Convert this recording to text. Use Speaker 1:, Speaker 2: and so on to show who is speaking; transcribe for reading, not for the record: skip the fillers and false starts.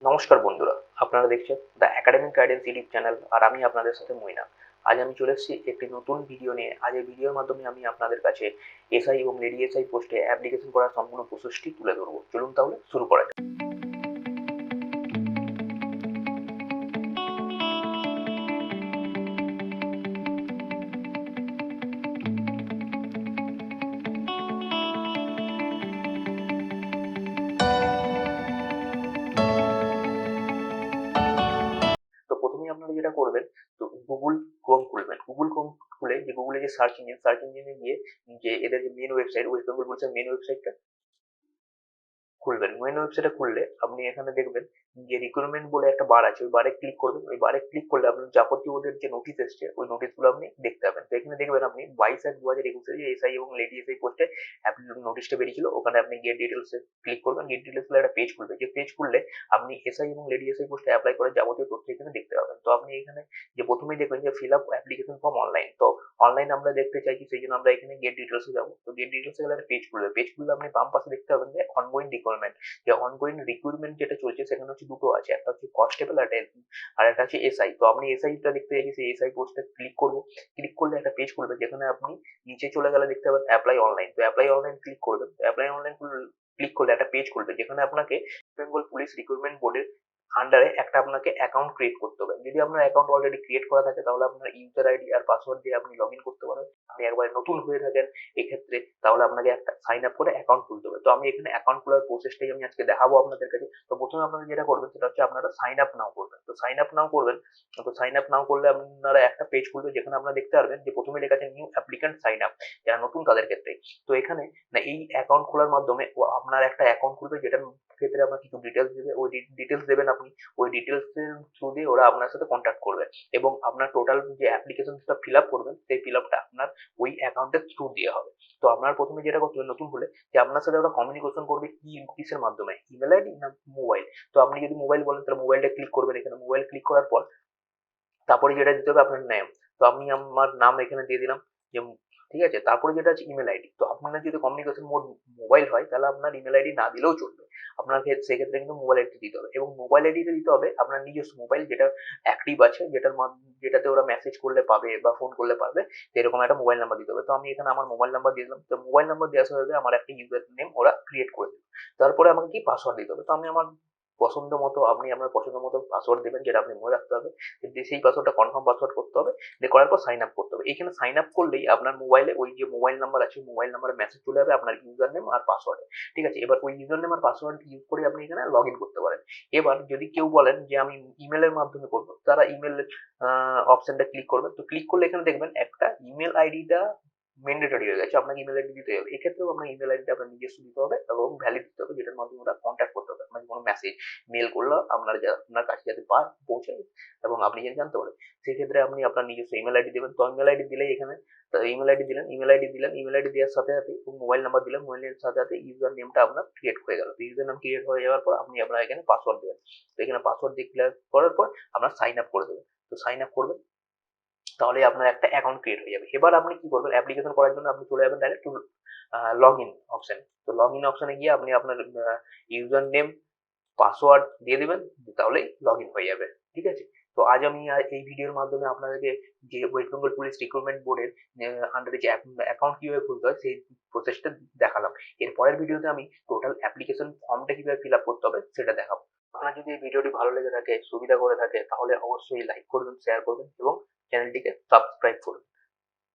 Speaker 1: নমস্কার বন্ধুরা, আপনারা দেখছেন the academic guidance YouTube channel আর আমি আপনাদের সাথে মইনা। আজ আমি চলে এসেছি একটি নতুন ভিডিও নিয়ে। আজ এই ভিডিওর মাধ্যমে আমি আপনাদের কাছে এসআই এবং লেডি এসআই পোস্টে অ্যাপ্লিকেশন করার সম্পূর্ণ প্রসেসটি তুলে ধরবো। চলুন তাহলে শুরু করা যাক। তো প্রথমেই আপনারা যেটা করবেন, তো গুগল ক্রোম খুলবেন। গুগল ক্রোম খুলে যে গুগলে যে সার্চ ইঞ্জিনে গিয়ে যে এদের যে মেন ওয়েবসাইট, ওয়েস্ট বেঙ্গল পুলিশের মেন ওয়েবসাইটটা খুলবেন। মেন ওয়েবসাইটে খুললে আপনি এখানে দেখবেন যে রিক্রুটমেন্ট বলে একটা বার আছে, ওই বারে ক্লিক করবেন। ওই বারে ক্লিক করলে আপনার যাবতীয় ওদের যে নোটিশ এসছে ওই নোটিশগুলো আপনি দেখতে পাবেন। তো এখানে দেখবেন আপনি 22/8/2021 যে এসআই এবং লেডি এসআই পোস্টে নোটিশটা বেরিয়েছিল, ওখানে আপনি গেট ডিটেলসে ক্লিক করবেন। গেট ডিটেলস একটা পেজ খুলবে, যে পেজ খুললে আপনি এসআই এবং লেডি এসআই পোস্টে অ্যাপ্লাই করার যাবতীয় তথ্য এখানে দেখতে পাবেন। তো আপনি এখানে যে প্রথমেই দেখবেন যে fill up application form online. তো অনলাইন আমরা দেখতে চাইছি, সেই জন্য আমরা এখানে গেট ডিটেলসে যাবো। তো গেট ডিটেলসে গেলে একটা পেজ খুলবে। পেজ খুললে আপনি বাম পাশে দেখতে পাবেন যে অনগোয়িং রিকোয়ারমেন্ট, যে অনগোয়িং রিক্রুটমেন্ট যেটা চলছে সেখানে হচ্ছে দুটো আছে, একটা হচ্ছে কনস্টেবল আর একটা হচ্ছে এসআই। তো আপনি এসআইটা দেখতে চাইছি, সেই এসআই পোস্টে ক্লিক করবো। ক্লিক করলে একটা পেজ খুলবে, যেখানে আপনি নিচে চলে গেলে দেখতে পাবেন অ্যাপ্লাই অনলাইন। তো অ্যাপ্লাই অনলাইন ক্লিক করবেন। তো অ্যাপ্লাই অনলাইন ক্লিক করলে একটা পেজ খুলবে, যেখানে আপনাকে বেঙ্গল পুলিশ রিক্রুটমেন্ট বোর্ডের আন্ডারে একটা আপনাকে অ্যাকাউন্ট ক্রিয়েট করতে হবে। যদি আপনার অ্যাকাউন্ট অলরেডি ক্রিয়েট করা থাকে তাহলে আপনার ইউজার আইডি আর পাসওয়ার্ড দিয়ে আপনি লগ ইন করতে পারেন। আপনি একবার নতুন হয়ে থাকেন এক্ষেত্রে, তাহলে আপনাকে একটা সাইন আপ করে অ্যাকাউন্ট খুলতে হবে। তো আমি এখানে অ্যাকাউন্ট খোলার প্রসেসটাই আমি আজকে দেখাবো আপনাদের কাছে। তো প্রথমে আপনারা যেটা করবেন সেটা হচ্ছে আপনারা সাইন আপ নাও করবেন। তো সাইন আপ নাও করবেন। তো সাইন আপ নাও করলে আপনারা একটা পেজ খুলবে, যেখানে আপনারা দেখতে পারবেন যে প্রথমে লেখা আছে নিউ অ্যাপ্লিক্যান্ট সাইন আপ, যারা নতুন তাদের ক্ষেত্রে। তো এখানে না এই অ্যাকাউন্ট খোলার মাধ্যমে আপনার একটা অ্যাকাউন্ট খুলবে, যেটার ক্ষেত্রে আপনার কিছু ডিটেলস দেবে। ওই ডিটেলস দেবেন আপনি, ওই ডিটেলস এর থ্রু দিয়ে ওরা আপনার সাথে কন্ট্যাক্ট করবে এবং আপনার টোটাল যে অ্যাপ্লিকেশনটা ফিল আপ করবেন সেই ফিল আপটা আপনার ওই অ্যাকাউন্টের থ্রু দিয়ে হবে। তো আপনার প্রথমে যেটা করতে হবে নতুন হলে, যে আপনার সাথে ওরা কমিউনিকেশন করবে কিসের মাধ্যমে, ইমেল আইডি না মোবাইল। তো আপনি যদি মোবাইল বলেন তাহলে মোবাইলটা ক্লিক করবেন। এখানে মোবাইল ক্লিক করার পর তারপরে যেটা দিতে হবে আপনার নেম। তো আমি আমার নাম এখানে দিয়ে দিলাম, যে ঠিক আছে। তারপরে যেটা আছে ইমেল আইডি। তো আপনার যদি কমিউনিকেশন মোড মোবাইল হয় তাহলে আপনার ইমেল আইডি না দিলেও চলবে। আপনার সেক্ষেত্রে কিন্তু মোবাইল আইডি দিতে হবে, এবং মোবাইল আইডিতে দিতে হবে আপনার নিজস্ব মোবাইল যেটা অ্যাক্টিভ আছে, যেটাতে ওরা মেসেজ করলে পাবে বা ফোন করলে পারবে, এরকম একটা মোবাইল নাম্বার দিতে হবে। তো আমি এখানে আমার মোবাইল নাম্বার দিয়ে দিলাম। তো মোবাইল নাম্বার দেওয়ার সাথে সাথে আমার একটা ইউজার নেম ওরা ক্রিয়েট করে দেবে। তারপরে আমাকে কি পাসওয়ার্ড দিতে হবে। তো আমি আমার পছন্দ মতো, আপনি আপনার পছন্দ মতো পাসওয়ার্ড দেবেন, যেটা আপনি মনে রাখতে হবে। সেই পাসওয়ার্ডটা কনফার্ম পাসওয়ার্ড করতে হবে, দিয়ে করার পর সাইন আপ করতে হবে। এখানে সাইন আপ করলেই আপনার মোবাইলে ওই যে মোবাইল নাম্বার আছে, মোবাইল নাম্বারে মেসেজ চলে যাবে আপনার ইউজার নেম আর পাসওয়ার্ডে। ঠিক আছে, এবার ওই ইউজার নেম আর পাসওয়ার্ড ইউজ করে আপনি এখানে লগ ইন করতে পারেন। এবার যদি কেউ বলেন যে আমি ইমেলের মাধ্যমে করবো, তারা ইমেল অপশনটা ক্লিক করবেন। তো ক্লিক করলে এখানে দেখবেন একটা ইমেল আইডিটা ম্যান্ডেটরি হয়ে গেছে, আপনাকে ইমেল আইডি দিতে হবে। এক্ষেত্রেও আপনার ইমেল আইডিটা আপনার নিজস্ব দিতে হবে এবং ভ্যালিড দিতে হবে, যেটার মাধ্যমে ওরা কন্ট্যাক্ট করতে হবে। আপনাকে কোনো মেসেজ মেল করলে আপনার কাছে যাতে পৌঁছায় এবং আপনি যেন জানতে পারেন। সেক্ষেত্রে আপনি আপনার নিজস্ব ইমেল আইডি দেবেন। তো ইমেল আইডি দিলেই এখানে ইমেল আইডি দিলেন, ইমেল আইডি দেওয়ার সাথে সাথে মোবাইল নাম্বার দিলেন, মোবাইলের সাথে সাথে ইউজার নেমটা আপনার ক্রিয়েট হয়ে গেল। তো ইউজার নাম ক্রিয়েট হয়ে যাওয়ার পর আপনি আপনার এখানে পাসওয়ার্ড দেবেন। তো এখানে পাসওয়ার্ড দিয়ে ক্লিয়ার করার পর আপনার সাইন আপ করে দেবেন। তো সাইন আপ করবেন, তাহলে আপনার একটা অ্যাকাউন্ট ক্রিয়েট হয়ে যাবে। এবার আপনি কি করবেন, অ্যাপ্লিকেশন করার জন্য আপনি চলে যাবেন ডাইরেক্ট লগ ইন অপশন। তো লগ ইন অপশনে গিয়ে আপনি আপনার ইউজার নেম পাসওয়ার্ড দিয়ে দিবেন, তাহলেই লগ ইন হয়ে যাবে। ঠিক আছে। তো আজ আমি এই ভিডিওর মাধ্যমে আপনাদেরকে যে ওয়েস্ট বেঙ্গল পুলিশ রিক্রুটমেন্ট বোর্ডের আন্ডারে যে অ্যাকাউন্ট কিভাবে খুলতে হয় সেই প্রসেসটা দেখালাম। এর পরের ভিডিওতে আমি টোটাল অ্যাপ্লিকেশন ফর্মটা কিভাবে ফিল আপ করতে হবে সেটা দেখাবো। আপনার যদি এই ভিডিওটি ভালো লেগে থাকে, সুবিধা করে থাকে, তাহলে অবশ্যই লাইক করবেন, শেয়ার করবেন এবং চ্যানেলটিকে সাবস্ক্রাইব করুন।